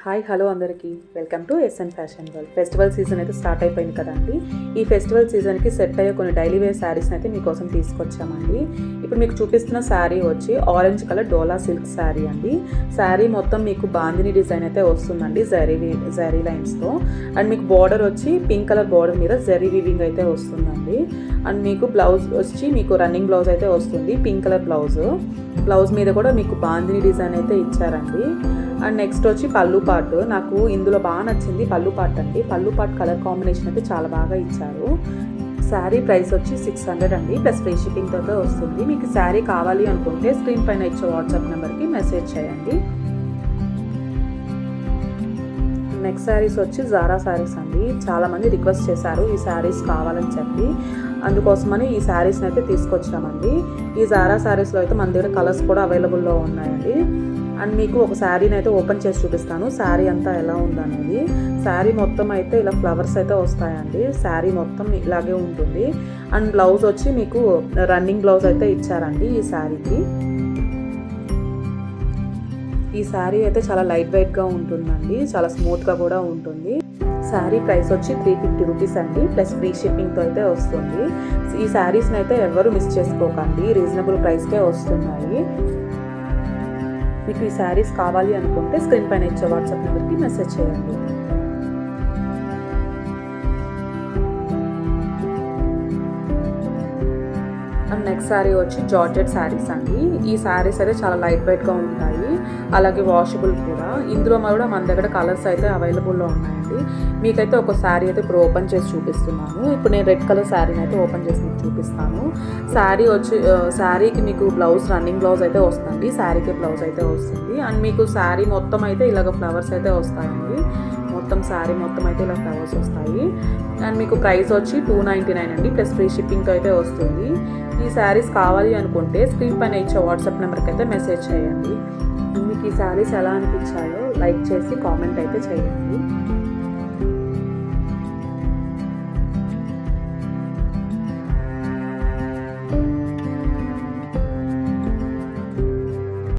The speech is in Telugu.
హాయ్ హలో అందరికీ welcome to S N fashion world. Festival season అయితే స్టార్ట్ అయిపోయింది కదండి. ఈ ఫెస్టివల్ సీజన్కి సెట్ అయ్యే కొన్ని డైలీ వేర్ శారీస్ని అయితే మీకోసం తీసుకొచ్చామండి. ఇప్పుడు మీకు చూపిస్తున్న శారీ వచ్చి ఆరెంజ్ కలర్ డోలా సిల్క్ శారీ అండి. శారీ మొత్తం మీకు బాందిని డిజైన్ అయితే వస్తుందండి, జరీ లైన్స్తో. అండ్ మీకు బార్డర్ వచ్చి పింక్ కలర్ బార్డర్ మీద జరీ వీవింగ్ అయితే వస్తుందండి. అండ్ మీకు బ్లౌజ్ వచ్చి మీకు రన్నింగ్ బ్లౌజ్ అయితే వస్తుంది, పింక్ కలర్ బ్లౌజ్ మీద కూడా మీకు బాందిని డిజైన్ అయితే ఇచ్చారండి. అండ్ నెక్స్ట్ వచ్చి పళ్ళు పార్ట్. నాకు ఇందులో బాగా నచ్చింది పళ్ళు పార్ట్ అండి. పళ్ళు పార్ట్ కలర్ కాంబినేషన్ అయితే చాలా బాగా ఇచ్చారు. శారీ ప్రైస్ వచ్చి 600 అండి, ప్లస్ ఫ్రీ షిప్పింగ్తో వస్తుంది. మీకు శారీ కావాలి అనుకుంటే స్క్రీన్ పైన ఇచ్చే వాట్సాప్ నెంబర్కి మెసేజ్ చేయండి. నెక్స్ట్ శారీస్ వచ్చి జారా శారీస్ అండి. చాలామంది రిక్వెస్ట్ చేశారు ఈ శారీస్ కావాలని చెప్పి, అందుకోసమని ఈ శారీస్ని అయితే తీసుకొచ్చామండి. ఈ జారా శారీస్లో అయితే మన దగ్గర కలర్స్ కూడా అవైలబుల్లో ఉన్నాయండి. అండ్ మీకు ఒక శారీని అయితే ఓపెన్ చేసి చూపిస్తాను, శారీ అంతా ఎలా ఉందనేది. శారీ మొత్తం అయితే ఇలా ఫ్లవర్స్ అయితే వస్తాయండి. శారీ మొత్తం ఇలాగే ఉంటుంది. అండ్ బ్లౌజ్ వచ్చి మీకు రన్నింగ్ బ్లౌజ్ అయితే ఇచ్చారండి ఈ శారీకి. ఈ శారీ అయితే చాలా లైట్ వెయిట్గా ఉంటుందండి, చాలా స్మూత్గా కూడా ఉంటుంది. శారీ ప్రైస్ వచ్చి 350 రూపీస్ అండి, ప్లస్ ఫ్రీ షిప్పింగ్తో అయితే వస్తుంది. ఈ శారీస్ని అయితే ఎవరు మిస్ చేసుకోకండి, రీజనబుల్ ప్రైస్కే వస్తున్నాయి. మీకు ఈ శారీస్ కావాలి అనుకుంటే స్క్రీన్ పైన ఇచ్చే వాట్సాప్ నెంబర్కి మెసేజ్ చేయండి. అండ్ నెక్స్ట్ శారీ వచ్చి జార్జెట్ శారీస్ అండి. ఈ శారీస్ అయితే చాలా లైట్ వెయిట్గా ఉంటాయి, అలాగే వాషబుల్ కూడా. ఇందులో కూడా మన దగ్గర కలర్స్ అయితే అవైలబుల్లో ఉన్నాయండి. మీకైతే ఒక శారీ అయితే ఇప్పుడు ఓపెన్ చేసి చూపిస్తున్నాను. ఇప్పుడు నేను రెడ్ కలర్ శారీని అయితే ఓపెన్ చేసి మీకు చూపిస్తాను. శారీ వచ్చి శారీకి మీకు బ్లౌజ్ రన్నింగ్ బ్లౌజ్ అయితే వస్తుంది, శారీకి బ్లౌజ్ అయితే వస్తుంది. అండ్ మీకు శారీ మొత్తం అయితే ఇలాగ ఫ్లవర్స్ అయితే వస్తాయండి. మొత్తం శారీ మొత్తం అయితే ఇలా ఫ్లవర్స్ వస్తాయి. అండ్ మీకు ప్రైస్ వచ్చి 299 అండి, ప్లస్ ఫ్రీ షిప్పింగ్తో అయితే వస్తుంది. ఈ శారీస్ కావాలి అనుకుంటే స్క్రీన్ పైన ఇచ్చే వాట్సాప్ నెంబర్కి అయితే మెసేజ్ చేయండి. మీకు ఈ శారీస్ ఎలా అనిపించాయో లైక్ చేసి కామెంట్ అయితే చేయండి.